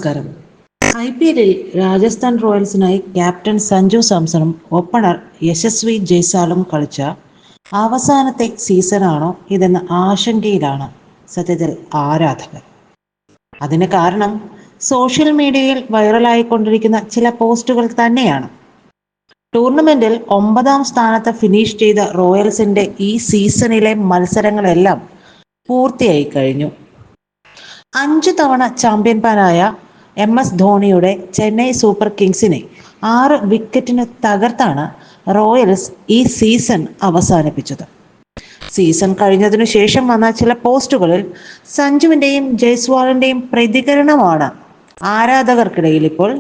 നമസ്കാരം. IPLൽ Rajasthan റോയൽസിനായി captain Sanju സാംസണും opener Yashasvi ജയ്സ്വാളും കളിച്ച അവസാനത്തെ സീസണാണോ ഇതെന്ന ആശങ്കയിലാണ് സത്യത്തിൽ ആരാധകർ. അതിന് കാരണം സോഷ്യൽ മീഡിയയിൽ വൈറലായിക്കൊണ്ടിരിക്കുന്ന ചില പോസ്റ്റുകൾ തന്നെയാണ്. ടൂർണമെന്റിൽ 9ാം സ്ഥാനത്ത് ഫിനിഷ് ചെയ്ത റോയൽസിന്റെ ഈ സീസണിലെ മത്സരങ്ങളെല്ലാം പൂർത്തിയായി കഴിഞ്ഞു. 5 തവണ ചാമ്പ്യന്മാരായ MS ധോണിയുടെ ചെന്നൈ സൂപ്പർ കിങ്സിനെ 6 വിക്കറ്റിന് തകർത്താണ് റോയൽസ് ഈ സീസൺ അവസാനിപ്പിച്ചത്. സീസൺ കഴിഞ്ഞതിനു ശേഷം വന്ന ചില പോസ്റ്റുകളിൽ സഞ്ജുവിൻ്റെയും ജയ്സ്വാളിൻ്റെയും പ്രതികരണമാണ് ആരാധകർക്കിടയിൽ ഇപ്പോൾ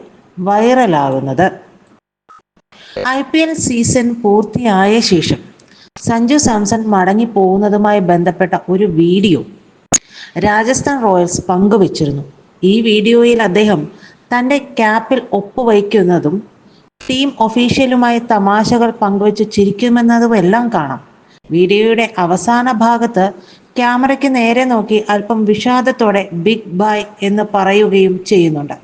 വൈറലാകുന്നത്. IPL സീസൺ പൂർത്തിയായ ശേഷം സഞ്ജു സാംസൺ മടങ്ങി പോകുന്നതുമായി ബന്ധപ്പെട്ട ഒരു വീഡിയോ രാജസ്ഥാൻ റോയൽസ് പങ്കുവച്ചിരുന്നു. ഈ വീഡിയോയിൽ അദ്ദേഹം തൻ്റെ ക്യാപ്പിൽ ഒപ്പുവയ്ക്കുന്നതും ടീം ഒഫീഷ്യലുമായി തമാശകൾ പങ്കുവച്ച് ചിരിക്കുമെന്നതുമെല്ലാം കാണാം. വീഡിയോയുടെ അവസാന ഭാഗത്ത് ക്യാമറയ്ക്ക് നേരെ നോക്കി അല്പം വിഷാദത്തോടെ ബിഗ് ബൈ എന്ന് പറയുകയും ചെയ്യുന്നുണ്ട്.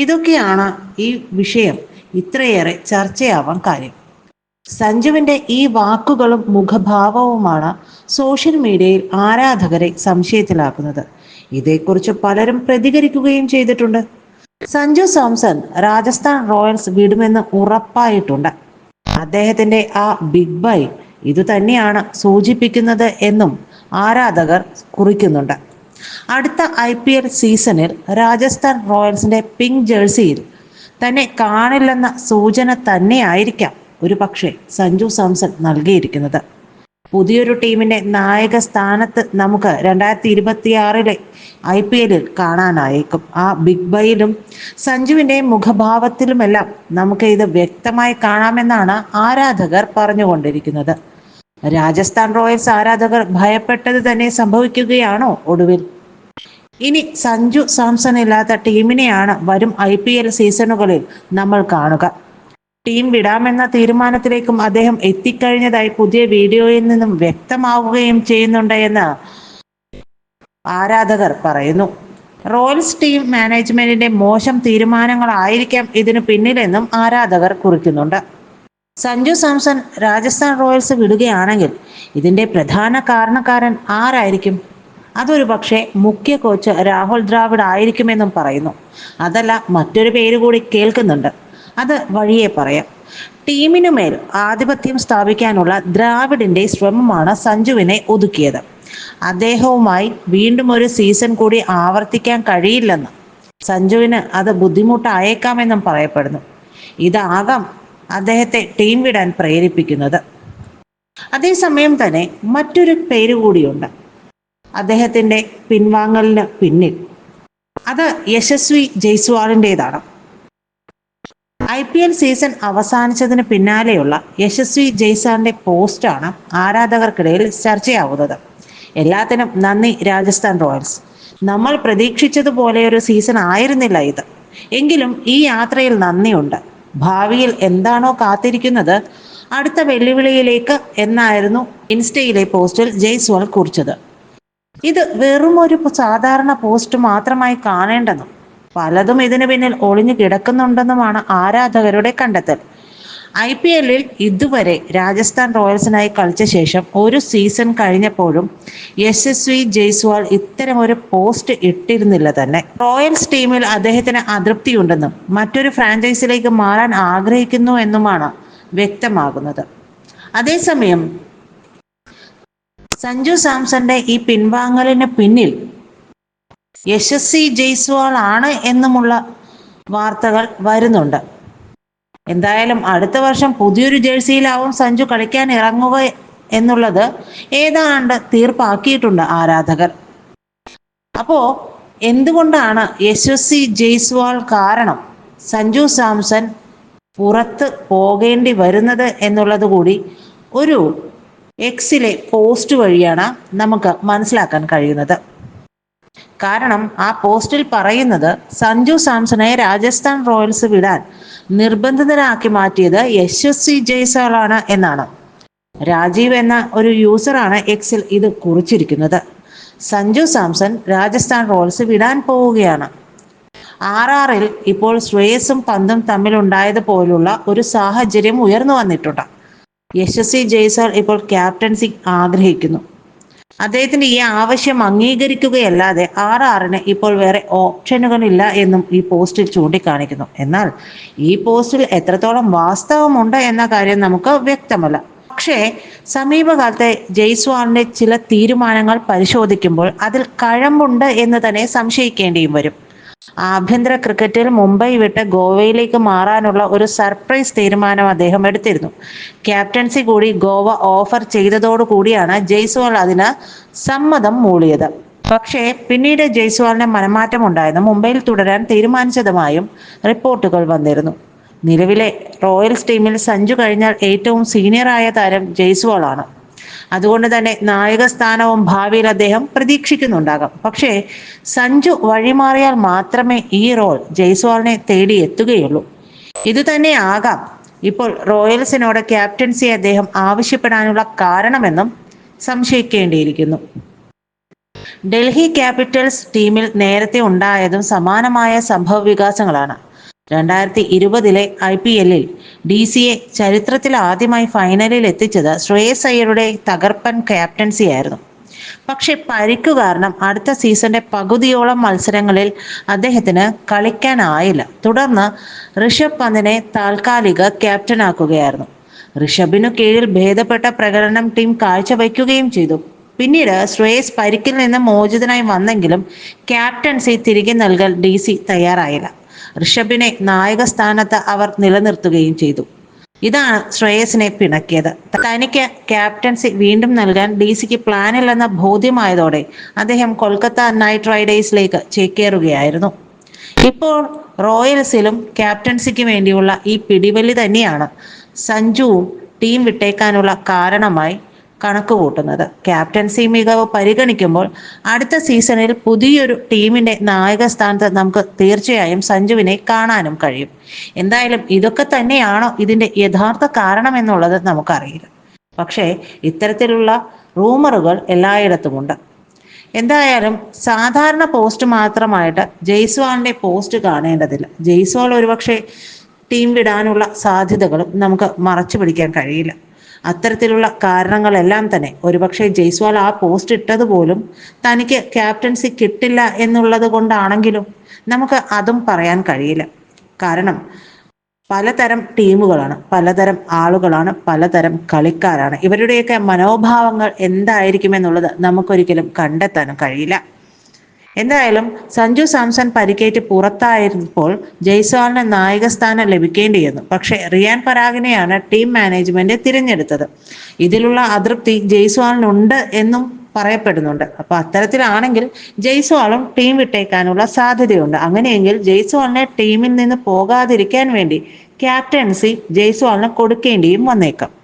ഇതൊക്കെയാണ് ഈ വിഷയം ഇത്രയേറെ ചർച്ചയാവാൻ കാര്യം. സഞ്ജുവിൻ്റെ ഈ വാക്കുകളും മുഖഭാവവുമാണ് സോഷ്യൽ മീഡിയയിൽ ആരാധകരെ സംശയത്തിലാക്കുന്നത്. ഇതേക്കുറിച്ച് പലരും പ്രതികരിക്കുകയും ചെയ്തിട്ടുണ്ട്. സഞ്ജു സാംസൺ രാജസ്ഥാൻ റോയൽസ് വിടുമെന്ന് ഉറപ്പായിട്ടുണ്ട്. അദ്ദേഹത്തിൻ്റെ ആ ബിഗ് ബൈ ഇതുതന്നെയാണ് സൂചിപ്പിക്കുന്നത് എന്നും ആരാധകർ കുറിക്കുന്നുണ്ട്. അടുത്ത IPL സീസണിൽ രാജസ്ഥാൻ റോയൽസിന്റെ പിങ്ക് ജേഴ്സിയിൽ തന്നെ കാണില്ലെന്ന സൂചന തന്നെയായിരിക്കാം ഒരു പക്ഷേ സഞ്ജു സാംസൺ നൽകിയിരിക്കുന്നത്. പുതിയൊരു ടീമിന്റെ നായക സ്ഥാനത്ത് നമുക്ക് 2026 IPLൽ കാണാനായേക്കും. ആ ബിഗ് ബൈയിലും സഞ്ജുവിൻ്റെ മുഖഭാവത്തിലുമെല്ലാം നമുക്ക് ഇത് വ്യക്തമായി കാണാമെന്നാണ് ആരാധകർ പറഞ്ഞുകൊണ്ടിരിക്കുന്നത്. രാജസ്ഥാൻ റോയൽസ് ആരാധകർ ഭയപ്പെട്ടത് തന്നെ സംഭവിക്കുകയാണോ ഒടുവിൽ? ഇനി സഞ്ജു സാംസൺ ഇല്ലാത്ത ടീമിനെയാണ് വരും IPL സീസണുകളിൽ നമ്മൾ കാണുക. ടീം വിടാമെന്ന തീരുമാനത്തിലേക്കും അദ്ദേഹം എത്തിക്കഴിഞ്ഞതായി പുതിയ വീഡിയോയിൽ നിന്നും വ്യക്തമാവുകയും ചെയ്യുന്നുണ്ട് എന്ന് ആരാധകർ പറയുന്നു. റോയൽസ് ടീം മാനേജ്മെന്റിന്റെ മോശം തീരുമാനങ്ങളായിരിക്കാം ഇതിനു പിന്നിലെന്നും ആരാധകർ കുറിക്കുന്നുണ്ട്. സഞ്ജു സാംസൺ രാജസ്ഥാൻ റോയൽസ് വിടുകയാണെങ്കിൽ ഇതിന്റെ പ്രധാന കാരണക്കാരൻ ആരായിരിക്കും? അതൊരു പക്ഷേ മുഖ്യ കോച്ച് രാഹുൽ ദ്രാവിഡ് ആയിരിക്കുമെന്നും പറയുന്നു. അതല്ല, മറ്റൊരു പേര് കൂടി കേൾക്കുന്നുണ്ട്. അത് വഴിയെ പറയാം. ടീമിനുമേൽ ആധിപത്യം സ്ഥാപിക്കാനുള്ള ദ്രാവിഡിന്റെ ശ്രമമാണ് സഞ്ജുവിനെ ഒതുക്കിയത്. അദ്ദേഹവുമായി വീണ്ടും ഒരു സീസൺ കൂടി ആവർത്തിക്കാൻ കഴിയില്ലെന്ന് സഞ്ജുവിന് അത് ബുദ്ധിമുട്ടായേക്കാമെന്നും പറയപ്പെടുന്നു. ഇതാകാം അദ്ദേഹത്തെ ടീം വിടാൻ പ്രേരിപ്പിക്കുന്നത്. അതേസമയം തന്നെ മറ്റൊരു പേര് കൂടിയുണ്ട് അദ്ദേഹത്തിന്റെ പിൻവാങ്ങലിന് പിന്നിൽ. അത് യശസ്വി ജയ്സ്വാളിൻ്റെതാണ്. IPL സീസൺ അവസാനിച്ചതിന് പിന്നാലെയുള്ള യശസ്വി ജയ്സ്വാളിന്റെ പോസ്റ്റാണ് ആരാധകർക്കിടയിൽ ചർച്ചയാവുന്നത്. എല്ലാത്തിനും നന്ദി രാജസ്ഥാൻ റോയൽസ്. നമ്മൾ പ്രതീക്ഷിച്ചതുപോലെ ഒരു സീസൺ ആയിരുന്നില്ല ഇത്. എങ്കിലും ഈ യാത്രയിൽ നന്ദിയുണ്ട്. ഭാവിയിൽ എന്താണോ കാത്തിരിക്കുന്നത് അടുത്ത വെല്ലുവിളിയിലേക്ക് എന്നായിരുന്നു ഇൻസ്റ്റയിലെ പോസ്റ്റിൽ ജയ്സ്വാൾ കുറിച്ചത്. ഇത് വെറും ഒരു സാധാരണ പോസ്റ്റ് മാത്രമായി കാണേണ്ടെന്നും പലതും ഇതിനു പിന്നിൽ ഒളിഞ്ഞു കിടക്കുന്നുണ്ടെന്നുമാണ് ആരാധകരുടെ കണ്ടെത്തൽ. IPLൽ ഇതുവരെ രാജസ്ഥാൻ റോയൽസിനായി കളിച്ച ശേഷം ഒരു സീസൺ കഴിഞ്ഞപ്പോഴും യശസ്വി ജയ്സ്വാൾ ഇത്തരം ഒരു പോസ്റ്റ് ഇട്ടിരുന്നില്ല തന്നെ. റോയൽസ് ടീമിൽ അദ്ദേഹത്തിന് അതൃപ്തിയുണ്ടെന്നും മറ്റൊരു ഫ്രാഞ്ചൈസിലേക്ക് മാറാൻ ആഗ്രഹിക്കുന്നു എന്നുമാണ് വ്യക്തമാകുന്നത്. അതേസമയം സഞ്ജു സാംസന്റെ ഈ പിൻവാങ്ങലിന് പിന്നിൽ യശസ്വി ജയ്സ്വാൾ ആണ് എന്നുമുള്ള വാർത്തകൾ വരുന്നുണ്ട്. എന്തായാലും അടുത്ത വർഷം പുതിയൊരു ജേഴ്സിയിലാവും സഞ്ജു കളിക്കാൻ ഇറങ്ങുക എന്നുള്ളത് ഏതാണ്ട് തീർപ്പാക്കിയിട്ടുണ്ട് ആരാധകർ. അപ്പോ എന്തുകൊണ്ടാണ് യശസ്വി ജയ്സ്വാൾ കാരണം സഞ്ജു സാംസൺ പുറത്ത് പോകേണ്ടി വരുന്നത് എന്നുള്ളത് കൂടി ഒരു എക്സിലെ പോസ്റ്റ് വഴിയാണ് നമുക്ക് മനസ്സിലാക്കാൻ കഴിയുന്നത്. കാരണം ആ പോസ്റ്റിൽ പറയുന്നത് സഞ്ജു സാംസണെ രാജസ്ഥാൻ റോയൽസ് വിടാൻ നിർബന്ധിതനാക്കി മാറ്റിയത് യശസ്വി ജയ്സ്വാളാണ് എന്നാണ്. രാജീവ് എന്ന ഒരു യൂസറാണ് എക്സിൽ ഇത് കുറിച്ചിരിക്കുന്നത്. സഞ്ജു സാംസൺ രാജസ്ഥാൻ റോയൽസ് വിടാൻ പോവുകയാണ്. RRൽ ഇപ്പോൾ ശ്രേയസും പന്തും തമ്മിലുണ്ടായതുപോലുള്ള ഒരു സാഹചര്യം ഉയർന്നു വന്നിട്ടുണ്ട്. യശസ്വി ജയ്സ്വാൾ ഇപ്പോൾ ക്യാപ്റ്റൻസി ആഗ്രഹിക്കുന്നു. അദ്ദേഹത്തിന്റെ ഈ ആവശ്യം അംഗീകരിക്കുകയല്ലാതെ RRന് ഇപ്പോൾ വേറെ ഓപ്ഷനുകളില്ല എന്നും ഈ പോസ്റ്റിൽ ചൂണ്ടിക്കാണിക്കുന്നു. എന്നാൽ ഈ പോസ്റ്റിൽ എത്രത്തോളം വാസ്തവമുണ്ട് എന്ന കാര്യം നമുക്ക് വ്യക്തമല്ല. പക്ഷേ സമീപകാലത്തെ ജയ്സ്വാളിന്റെ ചില തീരുമാനങ്ങൾ പരിശോധിക്കുമ്പോൾ അതിൽ കഴമ്പുണ്ട് എന്ന് തന്നെ സംശയിക്കേണ്ടിയും വരും. ആഭ്യന്തര ക്രിക്കറ്റിൽ മുംബൈ വിട്ട് ഗോവയിലേക്ക് മാറാനുള്ള ഒരു സർപ്രൈസ് തീരുമാനം അദ്ദേഹം എടുത്തിരുന്നു. ക്യാപ്റ്റൻസി കൂടി ഗോവ ഓഫർ ചെയ്തതോടുകൂടിയാണ് ജയ്സ്വാൾ അതിന് സമ്മതം മൂളിയത്. പക്ഷേ പിന്നീട് ജയ്സ്വാളിന് മനമാറ്റം ഉണ്ടായെന്നും മുംബൈയിൽ തുടരാൻ തീരുമാനിച്ചതുമായും റിപ്പോർട്ടുകൾ വന്നിരുന്നു. നിലവിലെ റോയൽസ് ടീമിൽ സഞ്ജു കഴിഞ്ഞാൽ ഏറ്റവും സീനിയറായ താരം ജയ്സ്വാളാണ്. അതുകൊണ്ട് തന്നെ നായക സ്ഥാനവും ഭാവിയിൽ അദ്ദേഹം പ്രതീക്ഷിക്കുന്നുണ്ടാകാം. പക്ഷേ സഞ്ജു വഴിമാറിയാൽ മാത്രമേ ഈ റോൾ ജയ്സ്വാളിനെ തേടി എത്തുകയുള്ളൂ. ഇതുതന്നെ ആകാം ഇപ്പോൾ റോയൽസിനോട് ക്യാപ്റ്റൻസി അദ്ദേഹം ആവശ്യപ്പെടാനുള്ള കാരണമെന്നും സംശയിക്കേണ്ടിയിരിക്കുന്നു. ഡൽഹി ക്യാപിറ്റൽസ് ടീമിൽ നേരത്തെ ഉണ്ടായതും സമാനമായ സംഭവ വികാസങ്ങളാണ്. 2020 IPLൽ DCയെ ചരിത്രത്തിൽ ആദ്യമായി ഫൈനലിൽ എത്തിച്ചത് ശ്രേയസ് അയ്യരുടെ തകർപ്പൻ ക്യാപ്റ്റൻസി ആയിരുന്നു. പക്ഷെ പരിക്കു കാരണം അടുത്ത സീസണിന്റെ പകുതിയോളം മത്സരങ്ങളിൽ അദ്ദേഹത്തിന് കളിക്കാനായില്ല. തുടർന്ന് ഋഷഭ് പന്തിനെ താൽക്കാലിക ക്യാപ്റ്റനാക്കുകയായിരുന്നു. ഋഷഭിനു കീഴിൽ ഭേദപ്പെട്ട പ്രകടനം ടീം കാഴ്ചവെക്കുകയും ചെയ്തു. പിന്നീട് ശ്രേയസ് പരിക്കിൽ നിന്ന് മോചിതനായി വന്നെങ്കിലും ക്യാപ്റ്റൻസി തിരികെ നൽകാൻ DC തയ്യാറായില്ല. ഋഷഭിനെ നായക സ്ഥാനത്ത് അവർ നിലനിർത്തുകയും ചെയ്തു. ഇതാണ് ശ്രേയസിനെ പിണക്കിയത്. തനിക്ക് ക്യാപ്റ്റൻസി വീണ്ടും നൽകാൻ DCക്ക് പ്ലാനില്ലെന്ന ബോധ്യമായതോടെ അദ്ദേഹം കൊൽക്കത്ത നൈറ്റ് റൈഡേഴ്സിലേക്ക് ചേക്കേറുകയായിരുന്നു. ഇപ്പോൾ റോയൽസിലും ക്യാപ്റ്റൻസിക്ക് വേണ്ടിയുള്ള ഈ പിടിവലി തന്നെയാണ് സഞ്ജുവും ടീം വിട്ടേക്കാനുള്ള കാരണമായി കണക്കുകൂട്ടുന്നത്. ക്യാപ്റ്റൻസി മികവ് പരിഗണിക്കുമ്പോൾ അടുത്ത സീസണിൽ പുതിയൊരു ടീമിന്റെ നായക സ്ഥാനത്ത് നമുക്ക് തീർച്ചയായും സഞ്ജുവിനെ കാണാനും കഴിയും. എന്തായാലും ഇതൊക്കെ തന്നെയാണോ ഇതിന്റെ യഥാർത്ഥ കാരണം എന്നുള്ളത് നമുക്കറിയില്ല. പക്ഷേ ഇത്തരത്തിലുള്ള റൂമറുകൾ എല്ലായിടത്തുമുണ്ട്. എന്തായാലും സാധാരണ പോസ്റ്റ് മാത്രമായിട്ട് ജയ്സ്വാളിന്റെ പോസ്റ്റ് കാണേണ്ടതില്ല. ജയ്സ്വാൾ ഒരുപക്ഷെ ടീം വിടാനുള്ള സാധ്യതകളും നമുക്ക് മറച്ചു പിടിക്കാൻ കഴിയില്ല. അത്തരത്തിലുള്ള കാരണങ്ങളെല്ലാം തന്നെ ഒരുപക്ഷെ ജയ്സ്വാൾ ആ പോസ്റ്റ് ഇട്ടതുപോലും തനിക്ക് ക്യാപ്റ്റൻസി കിട്ടില്ല എന്നുള്ളത് കൊണ്ടാണെങ്കിലും നമുക്ക് അതും പറയാൻ കഴിയില്ല. കാരണം പലതരം ടീമുകളാണ്, പലതരം ആളുകളാണ്, പലതരം കളിക്കാരാണ്. ഇവരുടെയൊക്കെ മനോഭാവങ്ങൾ എന്തായിരിക്കും എന്നുള്ളത് നമുക്കൊരിക്കലും കണ്ടെത്താനും കഴിയില്ല. എന്തായാലും സഞ്ജു സാംസൺ പരിക്കേറ്റ് പുറത്തായപ്പോൾ ജയ്സ്വാളിന് നായക സ്ഥാനം ലഭിക്കേണ്ടിയിരുന്നു. പക്ഷേ റിയാൻ പരാഗിനെയാണ് ടീം മാനേജ്മെന്റ് തിരഞ്ഞെടുത്തത്. ഇതിലുള്ള അതൃപ്തി ജയ്സ്വാളിനുണ്ട് എന്നും പറയപ്പെടുന്നുണ്ട്. അപ്പൊ അത്തരത്തിലാണെങ്കിൽ ജയ്സ്വാളും ടീം വിട്ടേക്കാനുള്ള സാധ്യതയുണ്ട്. അങ്ങനെയെങ്കിൽ ജയ്സ്വാളിനെ ടീമിൽ നിന്ന് പോകാതിരിക്കാൻ വേണ്ടി ക്യാപ്റ്റൻസി ജയ്സ്വാളിന് കൊടുക്കേണ്ടിയും വന്നേക്കാം.